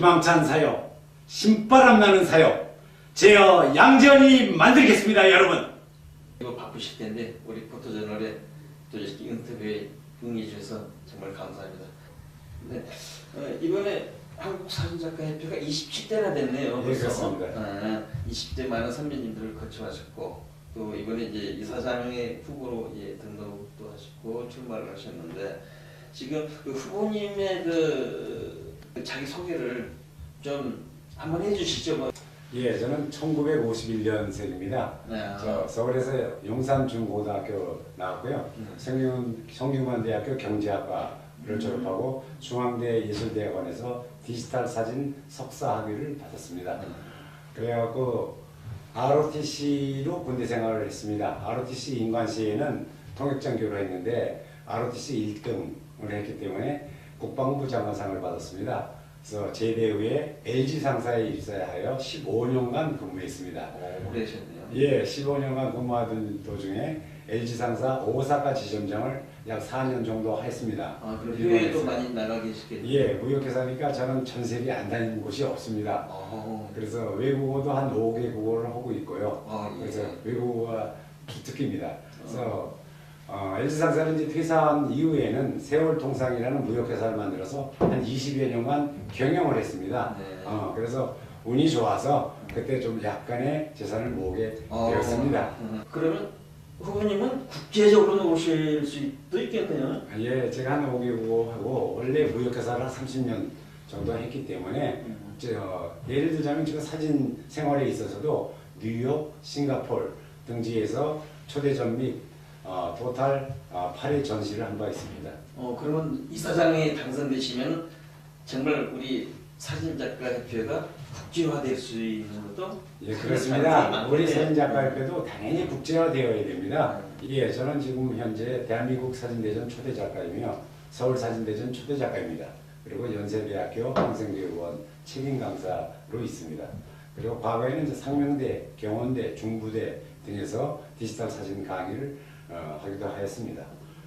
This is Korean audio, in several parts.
희망찬 사역, 신바람 나는 사역, 제어 양지연이 만들겠습니다, 여러분. 이거 바쁘실 텐데 우리 포토저널에 또 이렇게 인터뷰에 응해주셔서 정말 감사합니다. 네, 이번에 한국사진작가협회가 27대나 됐네요. 네, 그렇습니다. 20대 많은 선배님들을 거쳐하셨고 또 이번에 이제 이사장의 후보로 등록도 하시고 출마를 하셨는데 지금 그 후보님의 그 자기 소개를 좀 한번 해주시죠. 예, 저는 1951년생입니다. 네. 저 서울에서 용산중고등학교 나왔고요. 성균관대학교 경제학과를 졸업하고 중앙대 예술대학원에서 디지털 사진 석사 학위를 받았습니다. 그래갖고 ROTC로 군대 생활을 했습니다. ROTC 인관시에는 통역장교로 했는데 ROTC 1등을 했기 때문에 국방부 장관상을 받았습니다. 그래서 제대 후에 LG 상사에 입사하여 15년간 근무했습니다. 오래 하셨네요. 예, 15년간 근무하던 도중에 LG 상사 오사카 지점장을 약 4년 정도 했습니다. 아, 그럼 해외에도 많이 나가 계시겠네요. 예, 무역회사니까 저는 전 세계 안 다니는 곳이 없습니다. 그래서 외국어도 한 5개국어를 하고 있고요. 예. 그래서 외국어가 기특입니다. 그래서 LG 상사는 이제 퇴사한 이후에는 세월통상이라는 무역회사를 만들어서 한 20여 년간 경영을 했습니다. 네. 그래서 운이 좋아서 그때 좀 약간의 재산을 모으게 되었습니다. 그러면 후보님은 국제적으로는 오실 수도 있겠네요. 예, 제가 한 5개국어하고 원래 무역회사를 한 30년 정도 했기 때문에 예를 들자면 제가 사진 생활에 있어서도 뉴욕, 싱가포르 등지에서 초대전 및 토탈 8회 전시를 한 바 있습니다. 그러면 이사장에 당선되시면 정말 우리 사진작가협회가 국제화될 수 있는 것도? 예, 그렇습니다. 우리 사진작가협회도 당연히 국제화되어야 됩니다. 예, 저는 지금 현재 대한민국 사진대전 초대작가이며 서울사진대전 초대작가입니다. 그리고 연세대학교 평생교육원 책임강사로 있습니다. 그리고 과거에는 이제 상명대, 경원대, 중부대 등에서 디지털 사진 강의를 하기도 하였습니다.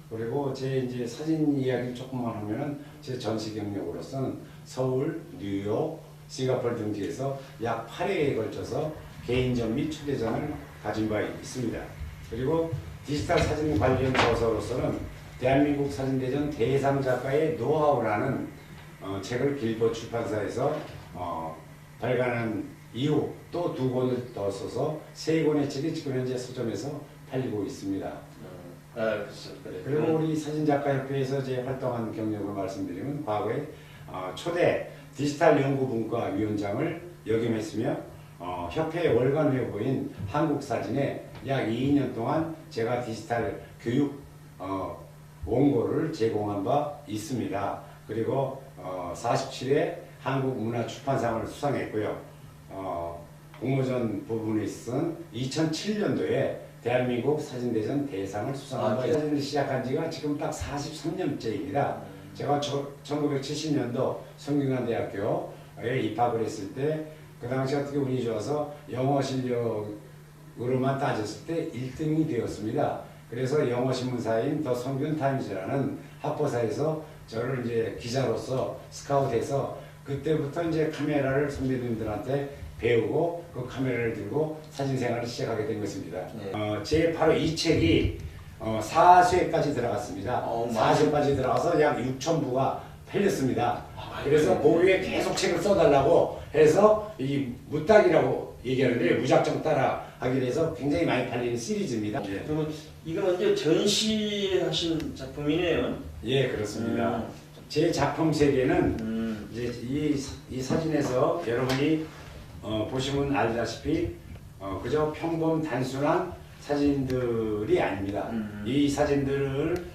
그리고 제 이제 사진 이야기를 조금만 하면은 제 전시 경력으로서는 서울, 뉴욕, 싱가포르 등지에서 약 8회에 걸쳐서 개인전 및 초대전을 가진 바 있습니다. 그리고 디지털 사진 관련 저서로서는 대한민국 사진대전 대상 작가의 노하우라는 책을 빌보 출판사에서 발간한 이후 또 2권을 더 써서 3권의 책이 지금 현재 서점에서 팔리고 있습니다. 그리고 우리 사진작가협회에서 제 활동한 경력을 말씀드리면 과거에 초대 디지털 연구분과위원장을 역임했으며 협회 월간 회보인 한국사진에 약 2년 동안 제가 디지털 교육 원고를 제공한 바 있습니다. 그리고 47회 한국문화출판상을 수상했고요. 공모전 부분에 있어서는 2007년도에 대한민국 사진대전 대상을 수상한 바 있습니다. 시작한 지가 지금 딱 43년째입니다. 제가 1970년도 성균관대학교에 입학을 했을 때 그 당시 어떻게 운이 좋아서 영어 실력으로만 따졌을 때 1등이 되었습니다. 그래서 영어 신문사인 더 성균타임즈라는 학보사에서 저를 이제 기자로서 스카웃해서 그때부터 이제 카메라를 선배님들한테 배우고 그 카메라를 들고 사진 생활을 시작하게 된 것입니다. 제 바로 이 책이 4쇄까지 들어갔습니다. 4쇄까지 들어가서 약 6,000부가 팔렸습니다. 그래서 보유에 계속 책을 써달라고 해서 이 무딱이라고 얘기하는데 무작정 따라 하게 돼서 굉장히 많이 팔리는 시리즈입니다. 그러면 이거 이제 전시하신 작품이네요. 예, 그렇습니다. 제 작품 세계는 이제 이 사진에서 여러분이 보시면 알다시피 그저 평범 단순한 사진들이 아닙니다. 이 사진들을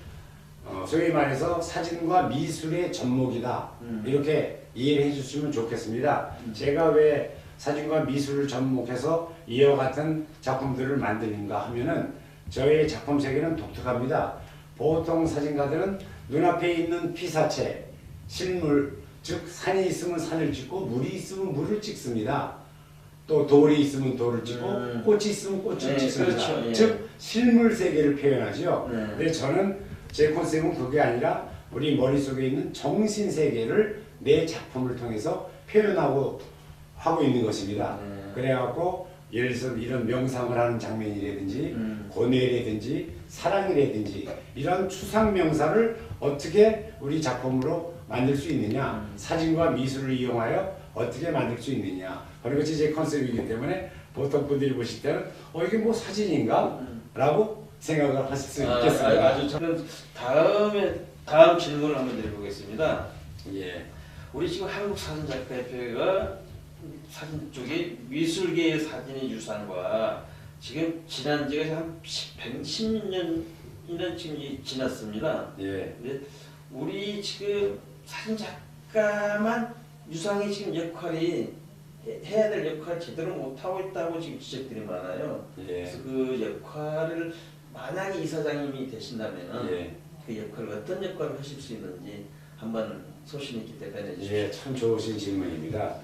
소위 말해서 사진과 미술의 접목이다. 이렇게 이해를 해주시면 좋겠습니다. 제가 왜 사진과 미술을 접목해서 이와 같은 작품들을 만드는가 하면은 저의 작품 세계는 독특합니다. 보통 사진가들은 눈앞에 있는 피사체, 실물, 즉 산이 있으면 산을 찍고 물이 있으면 물을 찍습니다. 또 돌이 있으면 돌을 찍고 꽃이 있으면 꽃을 찍습니다. 그렇죠, 예. 즉 실물 세계를 표현하죠. 근데 저는 제 컨셉은 그게 아니라 우리 머릿속에 있는 정신 세계를 내 작품을 통해서 표현하고 하고 있는 것입니다. 그래갖고 예를 들어서 이런 명상을 하는 장면이라든지 고뇌라든지 사랑이라든지 이런 추상 명사를 어떻게 우리 작품으로 만들 수 있느냐, 사진과 미술을 이용하여 어떻게 만들 수 있느냐, 그런 것이 제 컨셉이기 때문에 보통 분들이 보실 때는 이게 뭐 사진인가? 라고 생각을 하실 수 있겠습니다. 아주 참. 다음 질문을 한번 드려보겠습니다. 예. 우리 지금 한국사진작가협회가 사진 쪽에 미술계의 사진의 유산과 지금 지난 지가 한 10년이나 지금 지났습니다. 예. 근데 우리 지금 사진 작가만 유상의 지금 역할이 해야 될 역할을 제대로 못하고 있다고 지금 지적들이 많아요. 예. 그래서 그 역할을 만약에 이사장님이 되신다면 예. 그 역할을 어떤 역할을 하실 수 있는지 한번 소신 있게 대변해 주십시오. 예, 참 좋으신 질문입니다.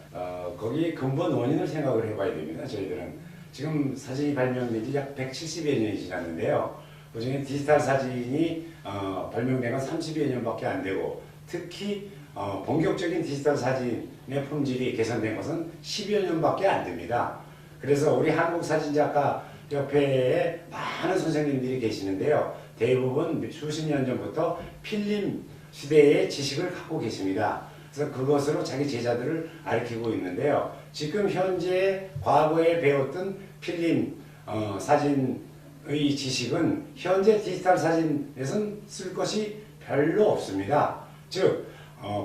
거기 근본 원인을 생각을 해봐야 됩니다. 저희들은 지금 사진이 발명된 지 약 170여 년이 지났는데요. 그중에 디지털 사진이 발명된 건 30여 년밖에 안 되고, 특히 본격적인 디지털 사진의 품질이 개선된 것은 10여 년밖에 안 됩니다. 그래서 우리 한국사진작가협회에 많은 선생님들이 계시는데요. 대부분 수십 년 전부터 필름 시대의 지식을 갖고 계십니다. 그래서 그것으로 자기 제자들을 가르치고 있는데요. 지금 현재 과거에 배웠던 필름 사진의 지식은 현재 디지털 사진에서는 쓸 것이 별로 없습니다. 즉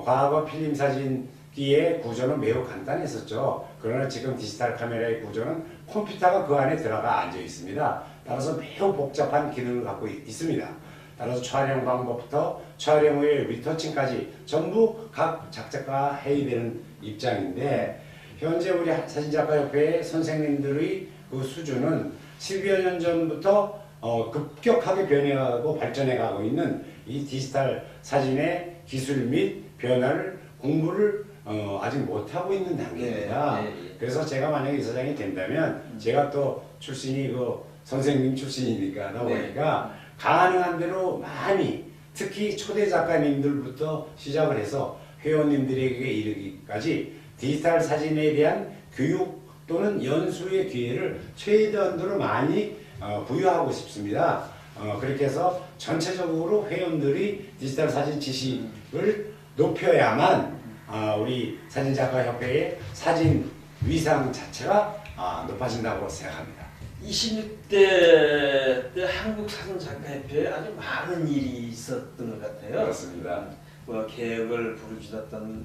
과거 필름 사진기의 구조는 매우 간단했었죠. 그러나 지금 디지털 카메라의 구조는 컴퓨터가 그 안에 들어가 앉아 있습니다. 따라서 매우 복잡한 기능을 갖고 있습니다. 따라서 촬영 방법부터 촬영 후에 리터칭까지 전부 각 작작가가 해야 되는 입장인데, 현재 우리 사진작가협회의 선생님들의 그 수준은 10여 년 전부터 급격하게 변해가고 발전해가고 있는 이 디지털 사진의 기술 및 변화를 공부를 아직 못하고 있는 단계입니다. 그래서 제가 만약에 이사장이 된다면 제가 또 출신이 그 선생님 출신이니까 하다 보니까 가능한 대로 많이, 특히 초대 작가님들부터 시작을 해서 회원님들에게 이르기까지 디지털 사진에 대한 교육 또는 연수의 기회를 최대한으로 많이 부여하고 싶습니다. 그렇게 해서 전체적으로 회원들이 디지털 사진 지식을 높여야만 우리 사진작가협회의 사진 위상 자체가 높아진다고 생각합니다. 26대 때 한국사진작가협회에 아주 많은 일이 있었던 것 같아요. 그렇습니다. 개혁을 부르짖었던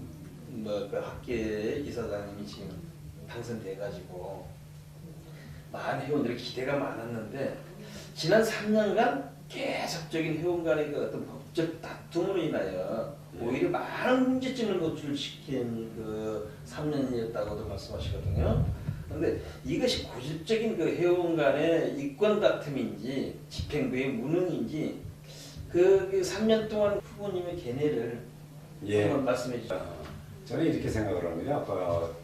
그 학계의 이사장님이 지금 당선돼가지고 많은 회원들의 기대가 많았는데, 지난 3년간 계속적인 회원 간의 그 어떤 법적 다툼으로 인하여 오히려 많은 문제점을 노출시킨 그 3년이었다고도 말씀하시거든요. 그런데 이것이 고질적인 그 회원 간의 이권 다툼인지 집행부의 무능인지 그 3년 동안 후보님의 견해를 한번 말씀해 주시죠. 저는 이렇게 생각을 합니다.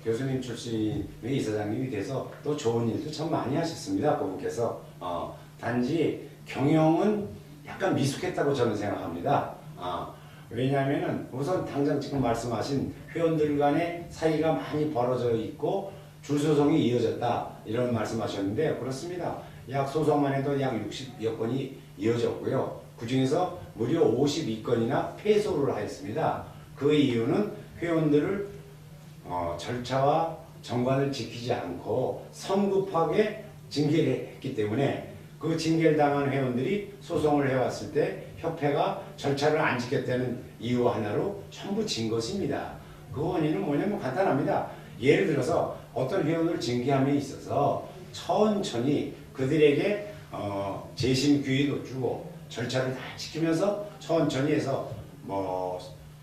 교수님 출신의 이사장님이 돼서 또 좋은 일도 참 많이 하셨습니다. 그분께서 단지 경영은 약간 미숙했다고 저는 생각합니다. 왜냐하면 우선 당장 지금 말씀하신 회원들 간의 사이가 많이 벌어져 있고 줄소송이 이어졌다 이런 말씀하셨는데, 그렇습니다. 약 소송만 해도 약 60여 건이 이어졌고요. 그 중에서 무려 52건이나 패소를 하였습니다. 그 이유는 회원들을 절차와 정관을 지키지 않고 성급하게 징계를 했기 때문에, 그 징계를 당한 회원들이 소송을 해왔을 때 협회가 절차를 안 지켰다는 이유 하나로 전부 진 것입니다. 그 원인은 뭐냐면 간단합니다. 예를 들어서 어떤 회원을 징계함에 있어서 천천히 그들에게 재심 기회도 주고 절차를 다 지키면서 천천히 해서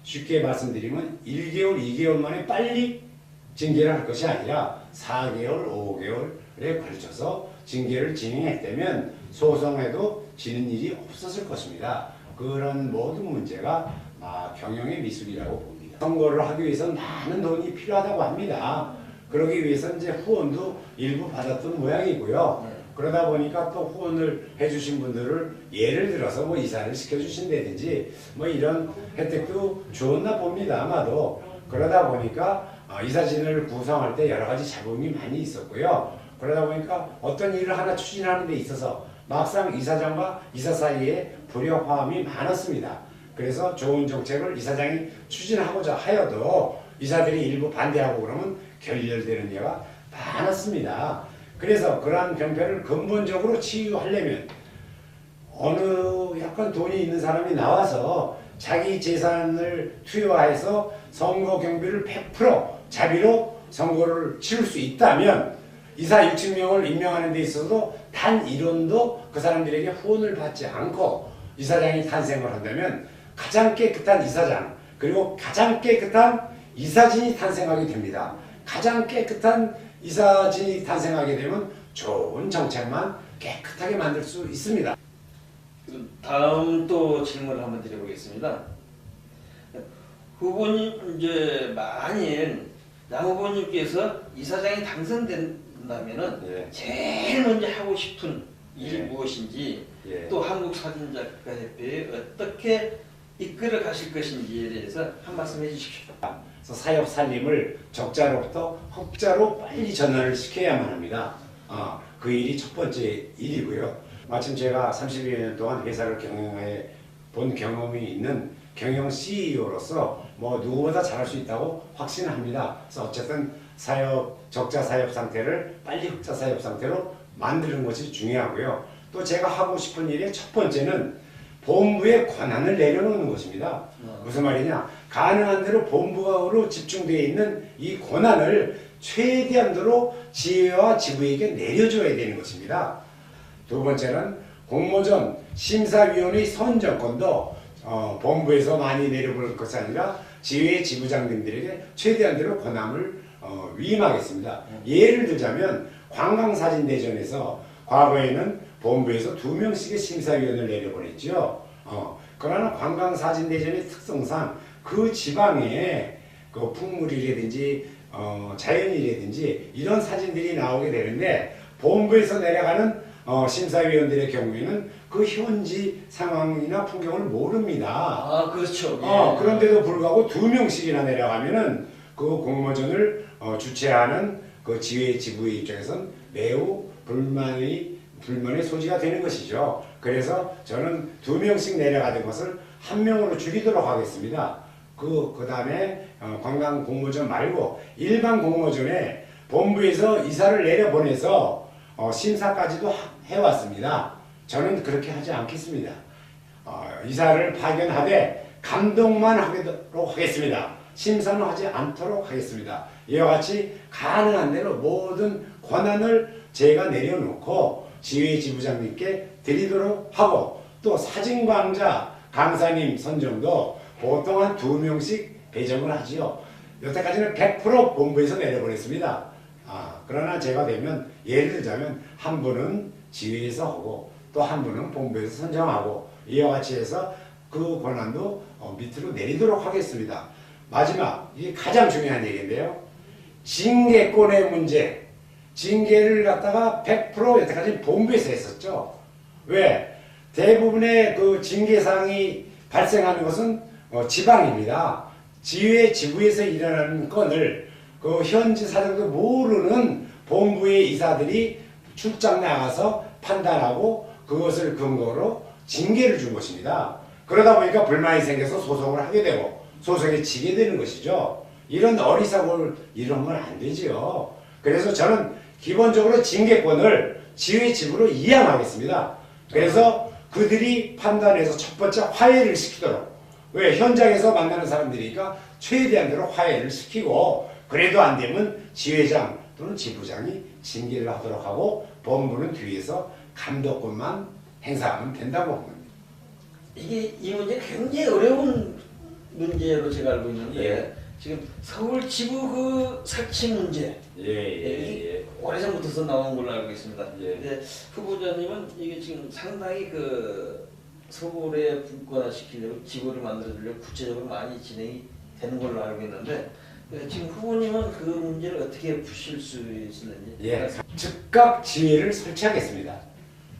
쉽게 말씀드리면 1개월, 2개월 만에 빨리 징계를 할 것이 아니라 4개월, 5개월에 걸쳐서 징계를 진행했다면 소송에도 지는 일이 없었을 것입니다. 그런 모든 문제가 경영의 미숙이라고 봅니다. 선거를 하기 위해서 많은 돈이 필요하다고 합니다. 그러기 위해서 이제 후원도 일부 받았던 모양이고요. 그러다 보니까 또 후원을 해주신 분들을 예를 들어서 이사를 시켜주신다든지 이런 혜택도 주었나 봅니다. 아마도. 그러다 보니까 이사진을 구성할 때 여러 가지 잡음이 많이 있었고요. 그러다 보니까 어떤 일을 하나 추진하는 데 있어서 막상 이사장과 이사 사이에 불협화음이 많았습니다. 그래서 좋은 정책을 이사장이 추진하고자 하여도 이사들이 일부 반대하고 그러면 결렬되는 예가 많았습니다. 그래서 그러한 병폐를 근본적으로 치유하려면 어느 약간 돈이 있는 사람이 나와서 자기 재산을 투여해서 선거 경비를 100% 자비로 선거를 치를 수 있다면 이사 60명을 임명하는 데 있어서도 단 1원도 그 사람들에게 후원을 받지 않고 이사장이 탄생을 한다면 가장 깨끗한 이사장 그리고 가장 깨끗한 이사진이 탄생하게 됩니다. 가장 깨끗한 이사진이 탄생하게 되면 좋은 정책만 깨끗하게 만들 수 있습니다. 다음 또 질문을 한번 드려보겠습니다. 후보님 이제 만일 양 후보님께서 이사장이 당선된다면은 예. 제일 먼저 하고 싶은 일이 예. 무엇인지 예. 또 한국사진작가협회에 어떻게 이끌어 가실 것인지에 대해서 한 말씀 해주십시오. 그래서 사역 살림을 적자로부터 흑자로 빨리 전환을 시켜야만 합니다. 그 일이 첫 번째 일이고요. 마침 제가 30여 년 동안 회사를 경영해 본 경험이 있는 경영 CEO로서 뭐 누구보다 잘할 수 있다고 확신합니다. 그래서 어쨌든 적자 사역 상태를 빨리 흑자 사역 상태로 만드는 것이 중요하고요. 또 제가 하고 싶은 일의 첫 번째는 본부의 권한을 내려놓는 것입니다. 무슨 말이냐? 가능한 대로 본부로 집중되어 있는 이 권한을 최대한도로 지회와 지부에게 내려줘야 되는 것입니다. 두 번째는 공모전 심사위원의 선정권도 본부에서 많이 내려볼 것이 아니라 지회 지부장님들에게 최대한대로 권한을 위임하겠습니다. 예를 들자면 관광사진대전에서 과거에는 본부에서 2명씩의 심사위원을 내려보냈죠. 그러나 관광사진대전의 특성상 그 지방에 그 풍물이라든지 자연이라든지 이런 사진들이 나오게 되는데 본부에서 내려가는 심사위원들의 경우에는 그 현지 상황이나 풍경을 모릅니다. 그렇죠. 예. 그런데도 불구하고 2명씩이나 내려가면은 그 공모전을 주최하는 그 지회 지부의 입장에서는 매우 불만의 소지가 되는 것이죠. 그래서 저는 2명씩 내려가던 것을 1명으로 줄이도록 하겠습니다. 그 다음에 관광 공모전 말고 일반 공모전에 본부에서 이사를 내려보내서 심사까지도 해왔습니다. 저는 그렇게 하지 않겠습니다. 이사를 파견하되 감독만 하도록 하겠습니다. 심사는 하지 않도록 하겠습니다. 이와 같이 가능한 대로 모든 권한을 제가 내려놓고 지회 지부장님께 드리도록 하고 또 사진광자 강사님 선정도 보통 한 2명씩 배정을 하지요. 여태까지는 100% 본부에서 내려보냈습니다. 그러나 제가 되면 예를 들자면 한 분은 지회에서 하고 또 한 분은 본부에서 선정하고 이와 같이 해서 그 권한도 밑으로 내리도록 하겠습니다. 마지막, 이게 가장 중요한 얘기인데요. 징계권의 문제. 징계를 갖다가 100% 여태까지 본부에서 했었죠. 왜? 대부분의 그 징계사항이 발생하는 것은 지방입니다. 지회, 지부에서 일어나는 건을 그 현지 사정도 모르는 본부의 이사들이 출장 나가서 판단하고 그것을 근거로 징계를 준 것입니다. 그러다 보니까 불만이 생겨서 소송을 하게 되고 소송에 지게 되는 것이죠. 이런 어리석을 이러면 안 되지요. 그래서 저는 기본적으로 징계권을 지회 지부로 이양하겠습니다. 그래서 그들이 판단해서 첫 번째 화해를 시키도록, 왜 현장에서 만나는 사람들이니까 최대한대로 화해를 시키고 그래도 안 되면 지회장 또는 지부장이 징계를 하도록 하고 본부는 뒤에서 감독권만 행사하면 된다고 봅니다. 이 문제 굉장히 어려운 문제로 제가 알고 있는데 예. 지금 서울 지부 그 설치 문제 예. 오래전부터 나온 걸로 알고 있습니다. 예. 근데 후보자님은 이게 지금 상당히 그 서울에 분권화시키려고 지구를 만들어주려고 구체적으로 많이 진행이 되는 걸로 알고 있는데 지금 후보님은 그 문제를 어떻게 푸실 수 있을는지? 예. 즉각 지회를 설치하겠습니다.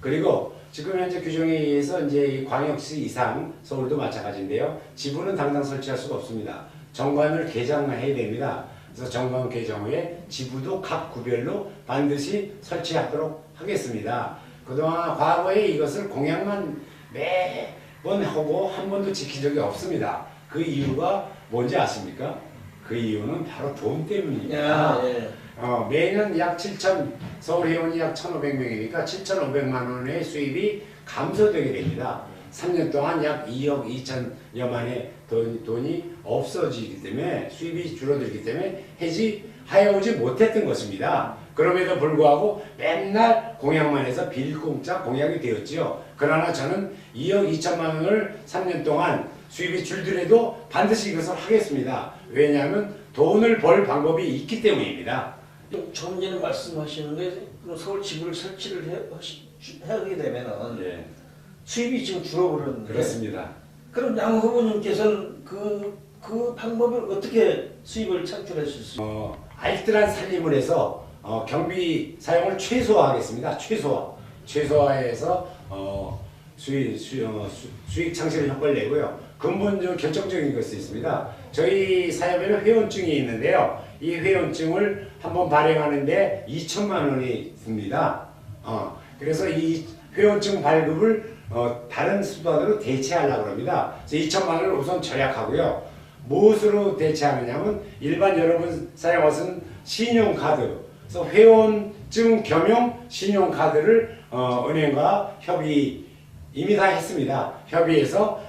그리고 지금 현재 규정에 의해서 이제 이 광역시 이상 서울도 마찬가지인데요. 지부는 당장 설치할 수가 없습니다. 정관을 개장해야 됩니다. 그래서 정관 개정 후에 지부도 각 구별로 반드시 설치하도록 하겠습니다. 그동안 과거에 이것을 공약만 매번 하고 한 번도 지킨 적이 없습니다. 그 이유가 뭔지 아십니까? 그 이유는 바로 돈 때문입니다. 예. 매년 약 7천, 서울 회원이 약 1,500명이니까 7,500만 원의 수입이 감소되게 됩니다. 3년 동안 약 2억 2천여만의 돈이 없어지기 때문에 수입이 줄어들기 때문에 해지하여오지 못했던 것입니다. 그럼에도 불구하고 맨날 공약만 해서 빌공짜 공약이 되었지요. 그러나 저는 2억 2천만 원을 3년 동안 수입이 줄더라도 반드시 이것을 하겠습니다. 왜냐하면 돈을 벌 방법이 있기 때문입니다. 좀 전에 말씀하시는 게 서울 지부를 설치를 하게 되면은 네, 수입이 지금 줄어버렸는데 그렇습니다. 그럼 양 후보님께서는 그 방법을 어떻게 수입을 창출할 수 있습니까? 알뜰한 살림을 해서 경비 사용을 최소화하겠습니다. 최소화해서 수익 창출에 효과를 내고요. 근본적으로 결정적인 것이 있습니다. 저희 사업에는 회원증이 있는데요. 이 회원증을 한번 발행하는데 2천만 원이 듭니다. 그래서 이 회원증 발급을 다른 수단으로 대체하려고 합니다. 그래서 2천만 원을 우선 절약하고요. 무엇으로 대체하느냐면 일반 여러분 사용하시는 신용카드, 그래서 회원증 겸용 신용카드를 은행과 협의 이미 다 했습니다. 협의해서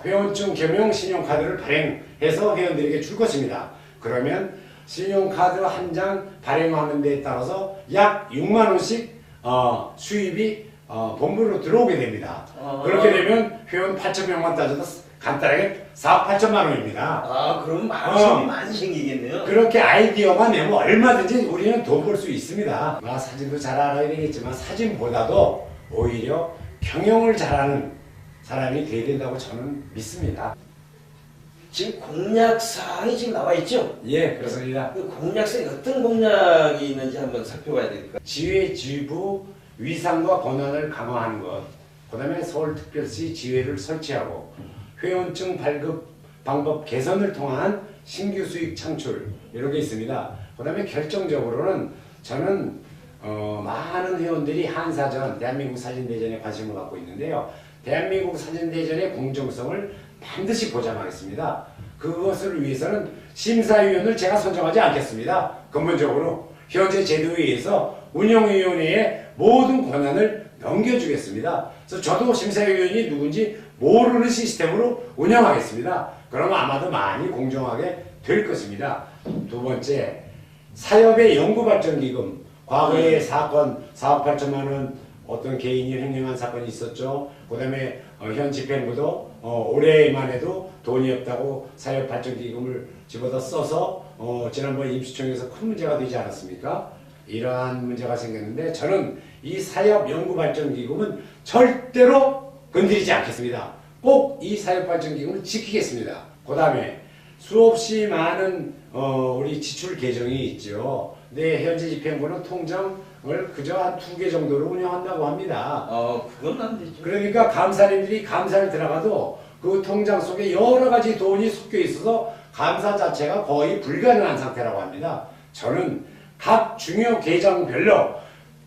회원증 겸용 신용카드를 발행해서 회원들에게 줄 것입니다. 그러면 신용카드 한 장 발행하는 데에 따라서 약 6만 원씩 수입이 본부로 들어오게 됩니다. 그렇게 되면 회원 8,000명만 따져도 간단하게 4억 8천만 원입니다. 그럼 수입이 많이 생기겠네요. 그렇게 아이디어만 내면 얼마든지 우리는 돈 벌 수 있습니다. 사진도 잘 알아야 되겠지만 사진보다도 오히려 경영을 잘하는 사람이 돼야 된다고 저는 믿습니다. 지금 공약사항이 지금 나와 있죠? 예, 그렇습니다. 그 공약사항이 어떤 공약이 있는지 한번 살펴봐야 될까요? 지회 지부 위상과 권한을 강화하는 것, 그 다음에 서울특별시 지회를 설치하고 회원증 발급 방법 개선을 통한 신규 수익 창출 이런 게 있습니다. 그 다음에 결정적으로는 저는 많은 회원들이 한사전, 대한민국 사진대전에 관심을 갖고 있는데요. 대한민국 사진대전의 공정성을 반드시 보장하겠습니다. 그것을 위해서는 심사위원을 제가 선정하지 않겠습니다. 근본적으로 현재 제도에 의해서 운영위원회의 모든 권한을 넘겨주겠습니다. 그래서 저도 심사위원이 누군지 모르는 시스템으로 운영하겠습니다. 그러면 아마도 많이 공정하게 될 것입니다. 두 번째, 사협의 연구발전기금. 과거에 사건 4억 8천만 원 어떤 개인이 횡령한 사건이 있었죠. 그 다음에 현 집행부도 올해만 해도 돈이 없다고 사협발전기금을 집어다 써서 지난번 임시총회에서 큰 문제가 되지 않았습니까? 이러한 문제가 생겼는데 저는 이 사협연구발전기금은 절대로 건드리지 않겠습니다. 꼭 이 사협발전기금을 지키겠습니다. 그 다음에 수없이 많은 우리 지출 계정이 있죠. 근데 현재 집행부는 통장을 그저 한 2개 정도로 운영한다고 합니다. 그건 안 되죠. 그러니까 감사님들이 감사를 들어가도 그 통장 속에 여러 가지 돈이 섞여 있어서 감사 자체가 거의 불가능한 상태라고 합니다. 저는 각 중요 계정별로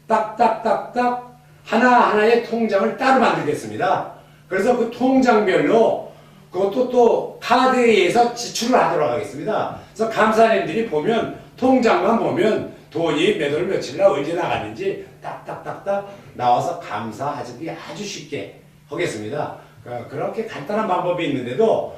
딱딱딱딱 하나하나의 통장을 따로 만들겠습니다. 그래서 그 통장별로 그것도 또 카드에 의해서 지출을 하도록 하겠습니다. 그래서 감사님들이 보면 통장만 보면 돈이 몇 월 며칠 날 언제 나갔는지 딱딱딱딱 나와서 감사하기 아주 쉽게 하겠습니다. 그렇게 간단한 방법이 있는데도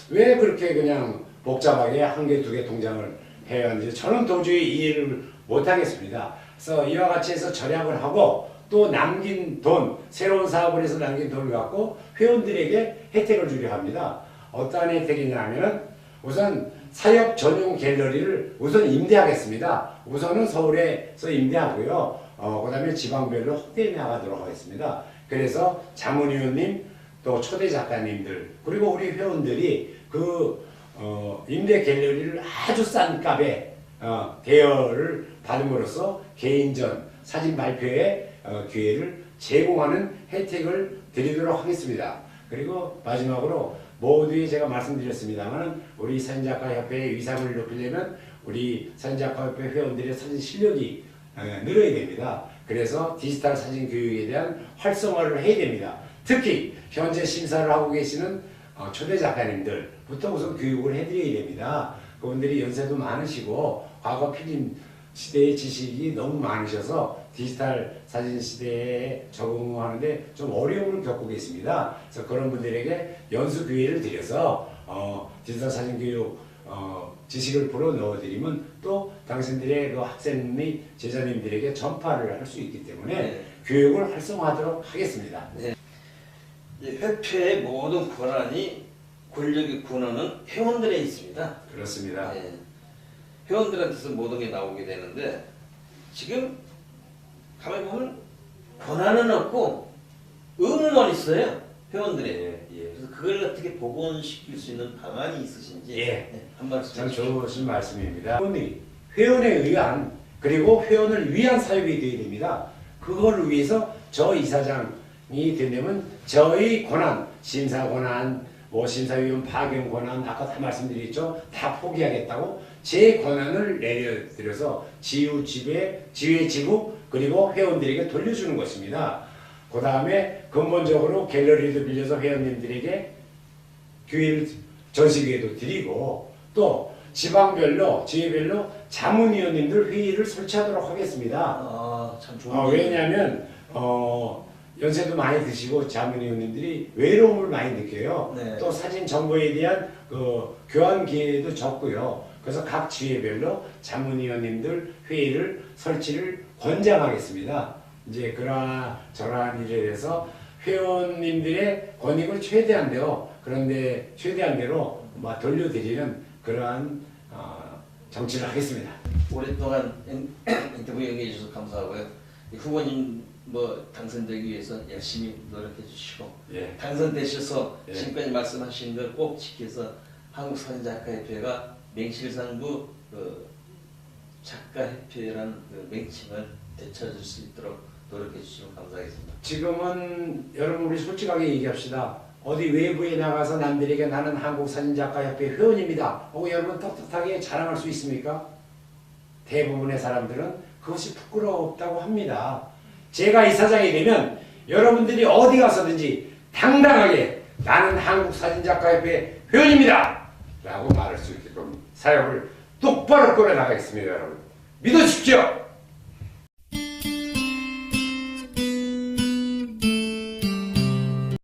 왜 그렇게 그냥 복잡하게 한 개, 두 개 통장을 해야 하는지 저는 도저히 이해를 못하겠습니다. 그래서 이와 같이 해서 절약을 하고 또 남긴 돈, 새로운 사업을 해서 남긴 돈을 갖고 회원들에게 혜택을 주려 합니다. 어떠한 혜택이냐면은 우선 사협 전용 갤러리를 우선 임대하겠습니다. 우선은 서울에서 임대하고요. 그 다음에 지방별로 확대해 나가도록 하겠습니다. 그래서 자문위원님, 또 초대 작가님들, 그리고 우리 회원들이 그 임대 갤러리를 아주 싼 값에 대여를 받음으로써 개인전 사진 발표회 기회를 제공하는 혜택을 드리도록 하겠습니다. 그리고 마지막으로 모두에 제가 말씀드렸습니다만 우리 사진작가협회의 위상을 높이려면 우리 사진작가협회 회원들의 사진 실력이 늘어야 됩니다. 그래서 디지털 사진 교육에 대한 활성화를 해야 됩니다. 특히 현재 심사를 하고 계시는 초대 작가님들부터 우선 교육을 해드려야 됩니다. 그분들이 연세도 많으시고 과거 필름 시대의 지식이 너무 많으셔서 디지털 사진 시대에 적응하는데 좀 어려움을 겪고 계십니다. 그래서 그런 분들에게 연수 기회를 드려서 디지털 사진 교육 지식을 불어 넣어드리면 또 당신들의 그 학생 및 제자님들에게 전파를 할 수 있기 때문에 네. 교육을 활성화하도록 하겠습니다. 네. 협회의 모든 권력의 권한은 회원들에 있습니다. 그렇습니다. 네. 회원들한테서 모든 게 나오게 되는데 지금 가만히 보면 권한은 없고 의무만 있어요. 회원들이. 그래서 그걸 어떻게 복원시킬 수 있는 방안이 있으신지 네, 한 말씀 참 해주시죠. 좋으신 말씀입니다. 회원에 의한 그리고 회원을 위한 사역이 되어야 됩니다. 그걸 위해서 저 이사장이 되려면 저의 권한, 심사 권한, 심사위원 파견 권한 아까 다 말씀드렸죠. 다 포기하겠다고 제 권한을 내려드려서 지휘 지부 그리고 회원들에게 돌려주는 것입니다. 그 다음에 근본적으로 갤러리도 빌려서 회원님들에게 기회를 전시기회도 드리고 또 지방별로 지회별로 자문위원님들 회의를 설치하도록 하겠습니다. 참 좋은 왜냐하면 연세도 많이 드시고 자문위원님들이 외로움을 많이 느껴요. 네. 또 사진 정보에 대한 교환 기회도 적고요. 그래서 각 지회별로 자문위원님들 회의를 설치를 권장하겠습니다. 이제 저러한 일에 대해서 회원님들의 권익을 최대한 대로 돌려드리는 그러한 정치를 하겠습니다. 오랫동안 인터뷰 연기해 주셔서 감사하고요. 후보님 당선되기 위해서 열심히 노력해 주시고 당선되셔서 지금까지 말씀하신 걸 꼭 지켜서 한국사진작가협회가 맹실상부 작가협회라는 맹칭을 되찾을 수 있도록 노력해 주시면 감사하겠습니다. 지금은 여러분 우리 솔직하게 얘기합시다. 어디 외부에 나가서 남들에게 나는 한국사진작가협회 회원입니다 하고 여러분 떳떳하게 자랑할 수 있습니까? 대부분의 사람들은 그것이 부끄럽다고 합니다. 제가 이사장이 되면 여러분들이 어디 가서든지 당당하게 나는 한국사진작가협회 회원입니다 라고 말할 수 있게끔 사역을 똑바로 끌어나가겠습니다. 여러분 믿어주십시오.